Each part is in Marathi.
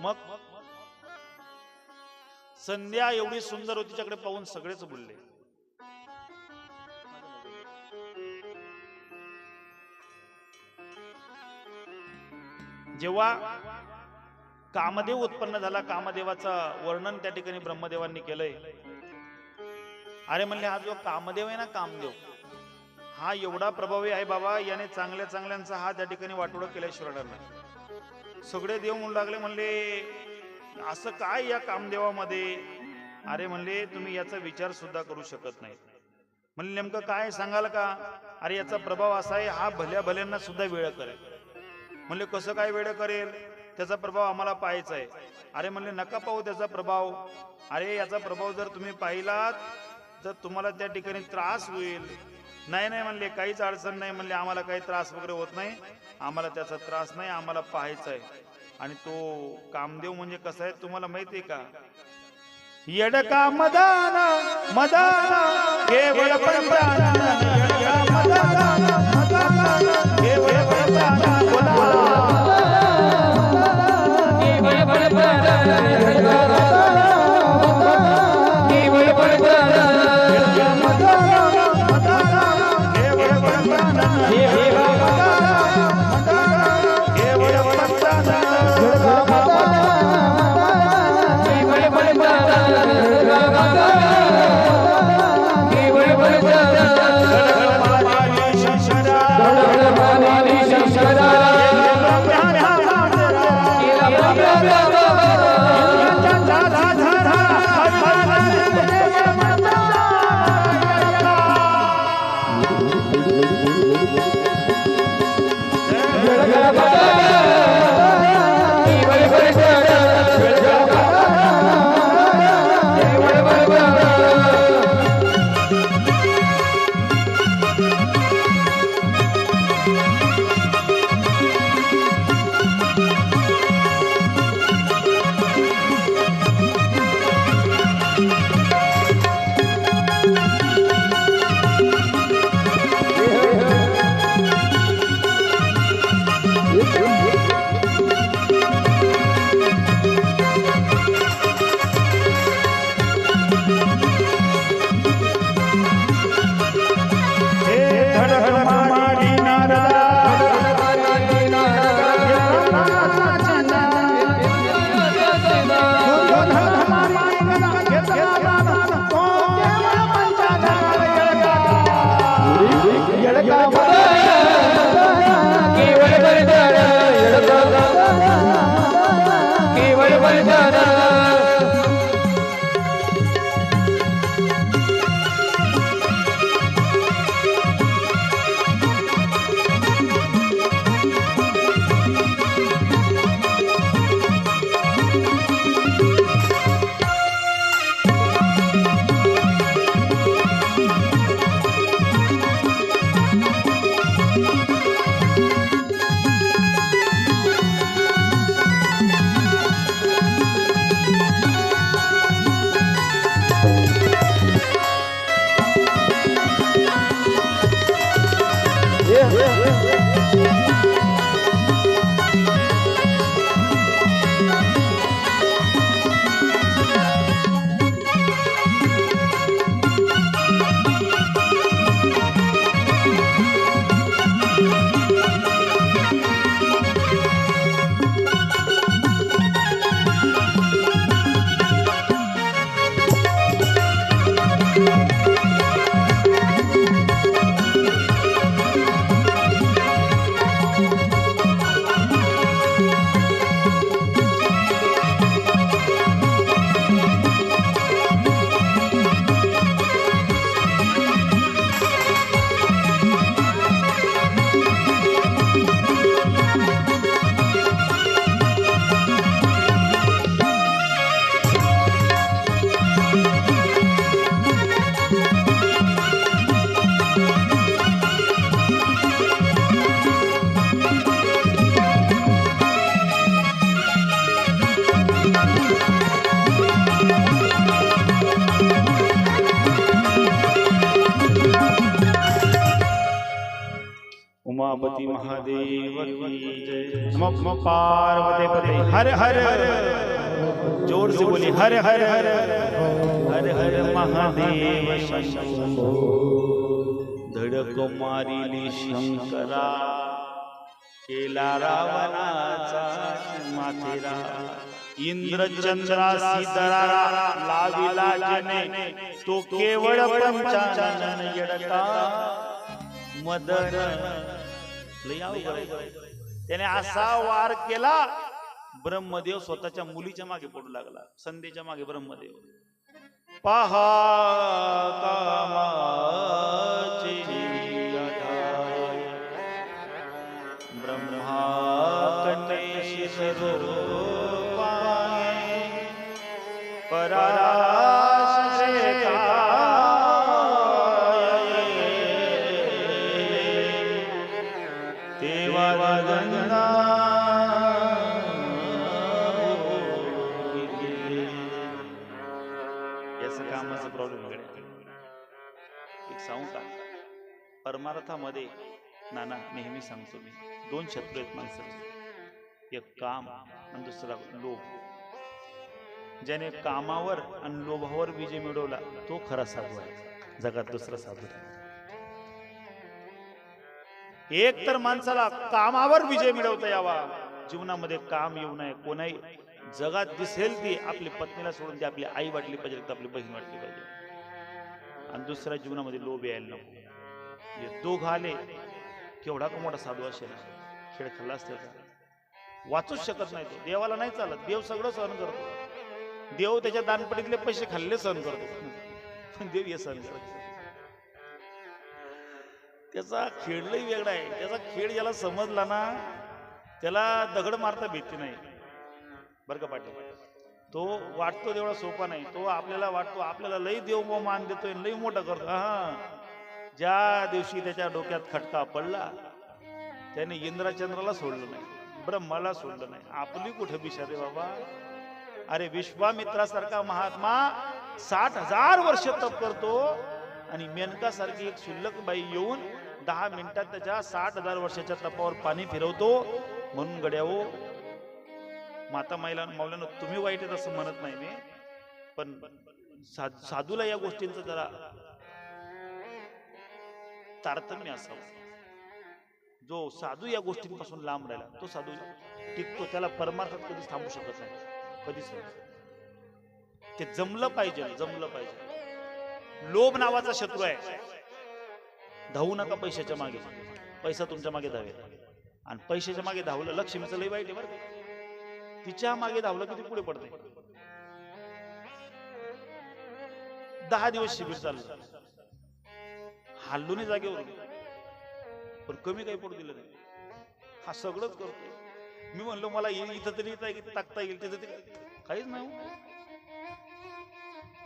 मग संध्या एवढी सुंदर होती, तिच्याकडे पाहून सगळेच बोलले. जेव्हा कामदेव उत्पन्न झाला, कामदेवाचं वर्णन त्या ठिकाणी ब्रह्मदेवांनी केलंय. अरे म्हणले, हा जो कामदेव आहे ना, कामदेव हा एवढा प्रभावी आहे बाबा, याने चांगल्या चांगल्यांचा हा त्या ठिकाणी वाटोळं केल्याशिवाय राहणार नाही. सगळे देव म्हणू लागले, म्हणले असं काय या कामदेवामध्ये? अरे म्हणले, तुम्ही याचा विचार सुद्धा करू शकत नाही. म्हणले नेमकं काय सांगाल का? अरे याचा प्रभाव असा आहे, हा भल्या भल्यांना सुद्धा वेळ करेल. म्हणले कसं काय वेळ करेल? त्याचा प्रभाव आम्हाला पाहायचा आहे. अरे म्हणले नका पाहू त्याचा प्रभाव. अरे याचा प्रभाव जर तुम्ही पाहिलात तर तुम्हाला त्या ठिकाणी त्रास होईल. नाही नाही म्हणले, काहीच अडचण नाही. म्हणले आम्हाला काही त्रास वगैरे होत नाही, आम्हाला त्याचा त्रास नाही, आम्हाला पाहायचा आहे. आणि तो कामदेव म्हणजे कसा आहे तुम्हाला माहिती आहे का? येडका मदान मदान केवळ परप्राण, येडका मदान मदान केवळ परप्राण, केवळ परप्राण, केवळ परप्राण, येडका मदान मदान केवळ परप्राण, केवळ परप्राण, केवळ परप्राण, येडका मदान केवळ परप्राण, केवळ परप्राण, केवळ परप्राण, उमापति महादेव की जय। नमः पार्वती पते हर हर जोर से बोली हर हर हर हर हर महादेव शंभो। धडक मारिली शंकरा केला रावणाचा माथेरा। इंद्रचंद्रासी दरारा लाविला जने तो केवळ पंचानन येडका मदन। त्याने असा वार केला ब्रह्मदेव स्वतःच्या मुलीच्या मागे पडू लागला, संध्येच्या मागे ब्रह्मदेव। पहा कामाची अधाय ब्रह्मा कन्येशी स्वरूपाय पराशरे तेवा गंगा याचं कामाचा प्रॉब्लेम आहे। एक सांगू का, परमार्थामध्ये नाना नेहमी सांगतो मी, दोन शत्रू आहेत माणसाचे, एक काम आणि दुसरा लोभ। ज्याने कामावर आणि लोभावर विजय मिळवला तो खरा साधू आहे, जगात दुसरा साधू आहे। एक तर माणसाला कामावर विजय मिळवता यावा, जीवनामध्ये काम येऊ नये, कोणाही जगात दिसेल ती आपली पत्नीला सोडून ती आपली आई वाटली पाहिजे, आपली बहीण वाटली पाहिजे, आणि दुसऱ्या जीवनामध्ये लोभ यायला नको। हे दोघ आले, केवढा का मोठा साधू असेल, खेळ खाल्ला असते, वाचूच शकत नाही तो। देवाला नाही चालत, देव सगळं सहन करतो, देव त्याच्या दानपटीतले पैसे खाल्ले सहन करतो, पण देव हे सहन करतो। त्याचा खेळही वेगळा आहे, त्याचा खेळ ज्याला समजला ना त्याला दगड मारता भीती नाही, बरं का पाटील। तो वाटतो तेवढा सोपा नाही, तो आपल्याला वाटतो आपल्याला लई देव मान देतोय, लई मोठा करतो। हा, ज्या दिवशी त्याच्या डोक्यात खटका पडला त्याने इंद्रचंद्राला सोडलं नाही, ब्रह्माला सोडलं नाही, आपली कुठे बिचारे बाबा। अरे विश्वामित्रासारखा महात्मा 60,000 वर्ष तप करतो, आणि मेनकासारखी एक शुल्लक बाई येऊन 10 मिनिटात त्याच्या 60,000 वर्षाच्या तपावर पाणी फिरवतो। म्हणून गड्याओ, माता मौलाना तुम्ही वाईट आहेत असं म्हणत नाही मी, पण साधूला या गोष्टींचं जरा तारतम्य असावं। जो साधू या गोष्टींपासून लांब राहिला तो साधू टिकतो, त्याला परमार्थात कधीच थांबू शकत नाही, कधीच नाही। ते जमलं पाहिजे, जमलं पाहिजे। लोभ नावाचा शत्रू आहे, धावू नका पैशाच्या मागे, पैसा तुमच्या मागे धावेल, आणि पैशाच्या मागे धावलं, लक्ष्मीचं लई वाईट आहे बरं, तिच्या मागे धावलं की ती पुढे पडते। 10 दिवस शिबिर चाललं, हल्लो नाही जागेवर, पण कमी काही पडू दिलं नाही, हा सगळंच करतो। मी म्हणलो मला इथं तरी टाकता येईल, तिथं काहीच नाही।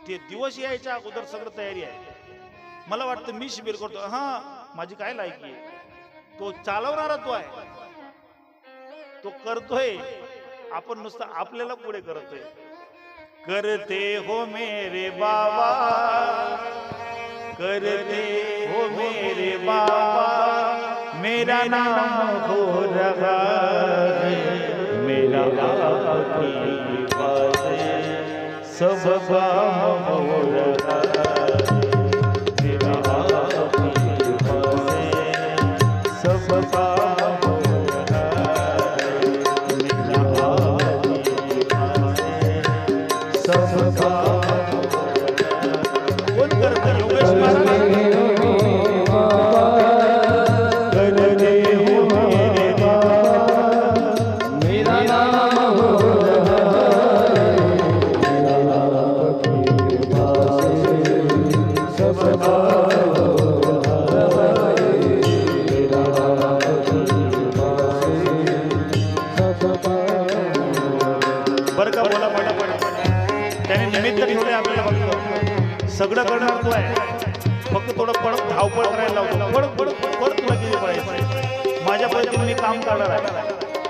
ते दिवस यायच्या अगोदर सगळं तयारी आहे, मला वाटतं मी शिबिर करतो, हा माझी काय लायकी आहे, तो चालवणारा तो आहे, तो करतोय, आपण नुसतं आपल्याला पुढे करतोय। करते हो मेरे बाबा, करते हो मेरे बाबा, मेरा नाम हो रहा है, मेरा आपकी कृपा से सब काम हो रहा है, मेरा आपकी कृपा से सब काम हो रहा है, मेरा आपकी कृपा से सब काम हो रहा है। कौन करता योगेश महाराज? सगळं करणार तू आहे, फक्त थोडं पडत धावपळ करायला लावतो, पडत तुला किती पडायचं। माझ्या पद्धतीने मी काम करणार आहे,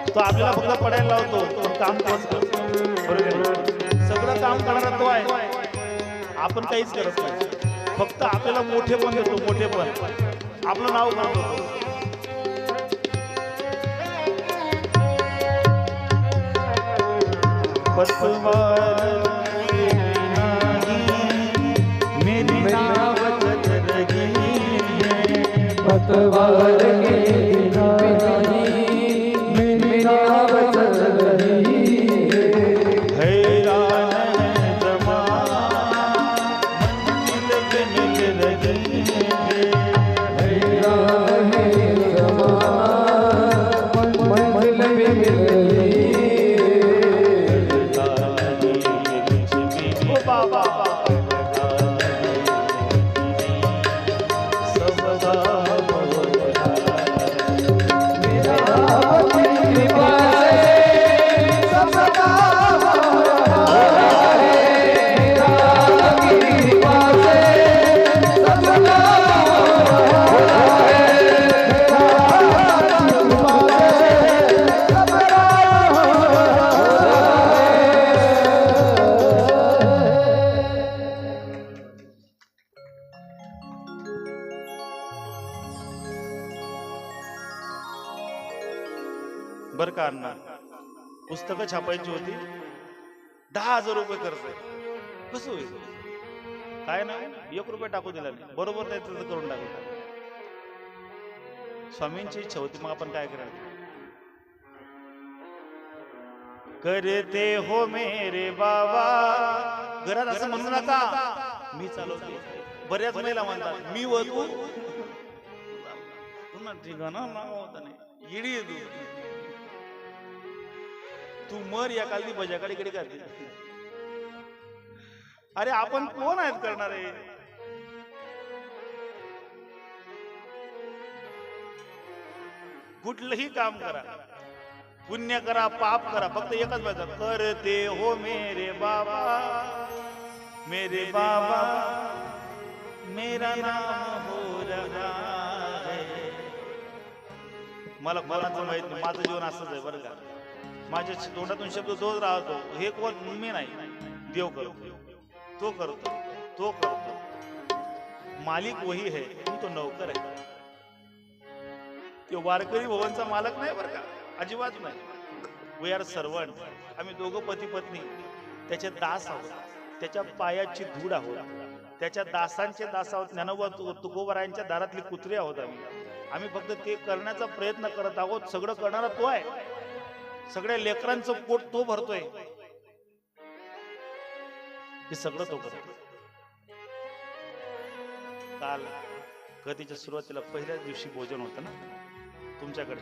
तो आपल्याला फक्त पडायला लावतो, पण काम तोच करतो, बरोबर? सगळं काम करणारा तो आहे, आपण काहीच करत नाही, फक्त आपल्याला मोठेपण देतो, मोठेपण आपलं नाव करतो। पतवार मेरी नाव चल रही है, पतवार के नहीं मेरी नाव चल रही है। हैरान है ज़माना मंजिल पे मिल रही है, हैरान है ज़माना मंजिल पे मिल रही है। ओ बाबा बर का अण्णा, पुस्तकं छापायची होती, 10,000 रुपये खर्च आहे. कसं होईल? काय ना 1 रुपया टाकू दिला नाही, बरोबर नाही तसं करून टाकलं. स्वामींची इच्छा होती, मग आपण काय करायचं? करते हो मेरे बाबा. घरात असं म्हणू नका, मी चालवते. बऱ्याच महिला म्हणतात मी वधू पुन्हा ठिकाणा नाव होता नाही येडी आहे तू मर या कालदी बजाकडे कडे करते. अरे आपण कोण आहेत करणारे? कुठलंही काम करा, पुण्य करा, पाप करा, फक्त एकच पाहिजे, करते हो मेरे बाबा मेरे बाबा मेरा नाम हो रहा है. मला कोणाचं माहित नाही, माझं जीवन असंच आहे बरं का. माझ्या तोंडातून शब्द तोच राहतो. हे कोण? मी नाही, देव करतो, तो करतो, तो करतो. मालिक वही है, तुम तो नौकर है. तो वारकरी भवनचा मालक नाही बरं का, अजिबात नाही. We are servant. आम्ही दोघं पती पत्नी त्याचे दास आहोत, त्याच्या पायाची धूळ आहोत, त्याच्या दासांचे दास आहोत. ज्ञानोबा तुकोबारायांच्या दारातली कुत्रे आहोत आम्ही फक्त ते करण्याचा प्रयत्न करत आहोत. सगळं करणारा तो आहे, सगळ्या लेकरांचं पोट तो भरतोय, हे सगळं तो करतो. काल कधीच्या सुरुवातीला पहिल्याच दिवशी भोजन होतं ना तुमच्याकडे,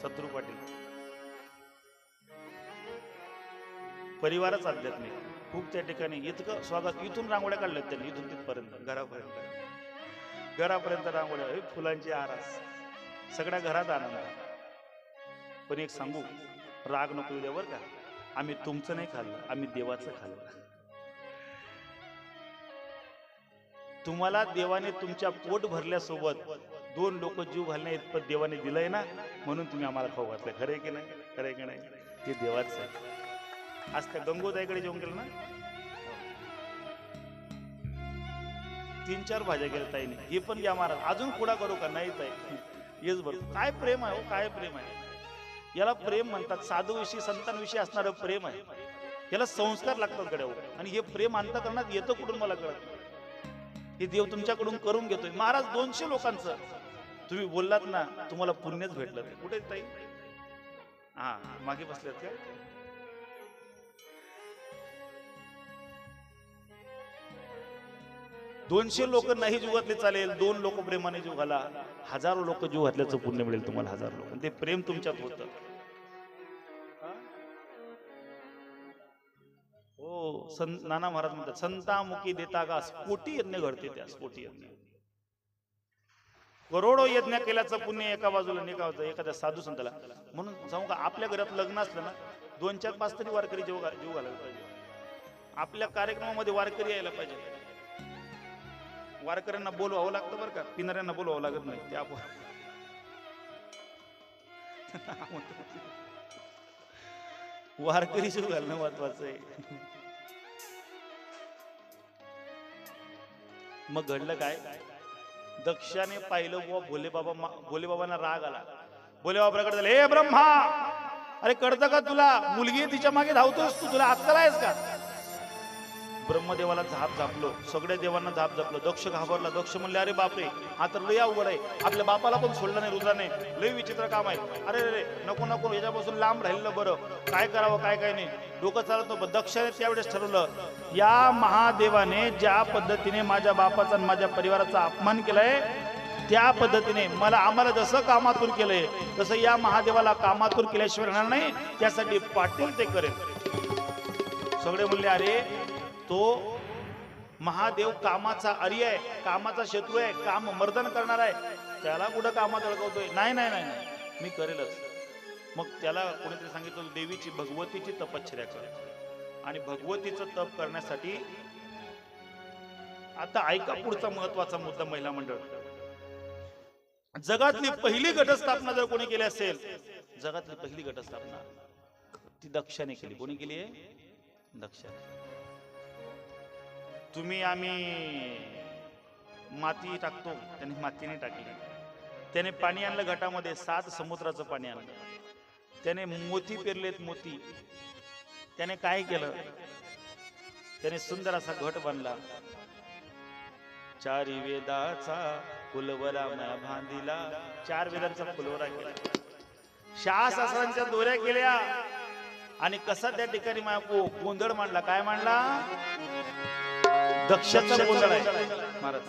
शत्रू पाटील परिवारच आध्यात्मिक खूप त्या ठिकाणी इतकं स्वागत. इथून रांगोळ्या काढल्यात त्यांनी, इथून तिथपर्यंत घरापर्यंत रांगोळ्या, फुलांची आरास, सगळ्या घरात आनंद. पण एक सांगू, राग नको उद्या बरं का, आम्ही तुमचं नाही खाल्लं, आम्ही देवाचं खाल्लं. तुम्हाला देवाने तुमच्या पोट भरल्यासोबत 2 लोक जीव घालण्या इतपत देवाने दिलंय ना, म्हणून तुम्ही आम्हाला खाऊ घातलं. खरंय की नाही? खरंय की नाही? ते देवाच आहे. आज त्या गंगोताईकडे जेवण केलं ना, 3-4 भाज्या गेल्या ताईने. हे पण घ्या महाराज, अजून पुढा करू का? नाही ताई, हेच बरं. काय प्रेम आहे हो, काय प्रेम आहे. याला प्रेम म्हणतात. साधूविषयी संतांविषयी असणारं प्रेम आहे. याला संस्कार लागतात गड्यावर. आणि हे प्रेम अंतःकरणात येतं कुठून मला कळत नाही. हे देव तुमच्याकडून करून घेतोय. महाराज 200 लोकांचं तुम्ही बोललात ना, तुम्हाला पुण्यच भेटलं. ते कुठे ताई? हा मागे बसल्यात का? दोनशे लोक नाही जीव घातले चालेल, 2 लोक प्रेमाने जीव घाला, 1000 लोक जीव घातल्याचं पुण्य मिळेल तुम्हाला. 1000 लोक. ते प्रेम तुमच्यात होतं. हो, नाना महाराज म्हणतात संतामुखी देता का स्फोटी यज्ञ घडते. त्या स्फोटी यज्ञ करोडो यज्ञ केल्याचं पुण्य एका बाजूला, एखाद्या साधू संताला. म्हणून सांगू का, आपल्या घरात लग्न असलं ना, 2-4-5 तरी वारकरी जीव घालायला पाहिजे. आपल्या कार्यक्रमामध्ये वारकरी यायला पाहिजे. वारकऱ्यांना बोलवावं लागतं बरं का, पिणाऱ्यांना बोलवावं लागत नाही. ते आपण वारकरी जीव घालणं महत्वाचं आहे. मग घडलं काय? दक्षाने पाहिलं व भोलेबाबांना राग आला. भोलेबाबा प्रकट झाले, हे ब्रह्मा अरे कळतं का तुला? मुलगी आहे, तिच्या मागे धावतोस तू, तुला अक्कल आहेस का? ब्रह्मदेवाला झाप झापलो, सगळ्या देवांना झाप झापलो. दक्ष घाबरला. दक्ष म्हणले अरे बापरे, हा तर लय अवघड आहे, आपल्या बापाला पण सोडलं नाही रुद्राने, लय विचित्र काम आहे. अरे रे नको नको, याच्यापासून लांब राहिलं बरं, काय करावं काय नाही, डोकं चालत नव्हतं. दक्षाने त्यावेळेस ठरवलं, या महादेवाने ज्या पद्धतीने माझ्या बापाचा आणि माझ्या परिवाराचा अपमान केलाय, त्या पद्धतीने आम्हाला जसं कामातूर केलंय तसं या महादेवाला कामातूर केल्याशिवाय राहणार नाही, त्यासाठी पाटील ते करेल. सगळे म्हणले अरे तो महादेव कामाचा आर्य आहे, कामाचा शत्रू आहे, काम मर्दन करणार आहे, त्याला कुठं कामात अडकवतोय? नाही नाही नाही नाही, मी करेलच. मग त्याला कोणीतरी सांगितलं देवीची भगवतीची तपश्चर्या कर. आणि भगवतीचं तप करण्यासाठी आता ऐका पुढचा महत्वाचा मुद्दा. महिला मंडळ, जगातली पहिली घटस्थापना जर कोणी केली असेल, जगातली पहिली घटस्थापना ती दक्षाने केली. कोणी केली आहे? दक्षाने. तुम्ही आम्ही माती टाकतो, त्याने मातीने टाकली. त्याने पाणी आणलं घटामध्ये, 7 समुद्राचं पाणी आणलं. त्याने मोती पेरलेत, मोती. त्याने काय केलं? त्याने सुंदर असा घट बांधला. 4 वेदाचा फुलवरा म्या बांधिला. 4 वेदांचा फुलवरा केला. 6 सहस्रांच्या दोऱ्या केल्या. आणि कसा त्या ठिकाणी गोंधळ मांडला. काय मांडला? दक्षाचा गोंधळ आहे महाराज.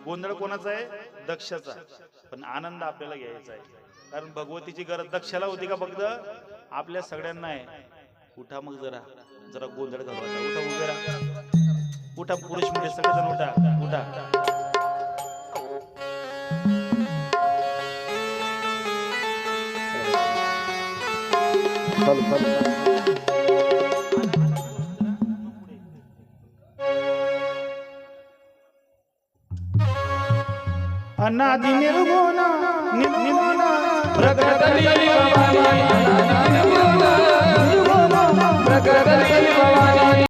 गोंधळ कोणाचा आहे? दक्षाचा. पण आनंद आपल्याला घ्यायचा आहे, कारण भगवतीची गरज दक्षाला होती का? फक्त आपल्या सगळ्यांना आहे. उठा मग जरा जरा गोंधळ घालवायचा. उठा, उभे राहा, उठा, पुरुष म्हणजे सगळेजण उठा, उठा. अनादि निर्गुण निर्गुण प्रगत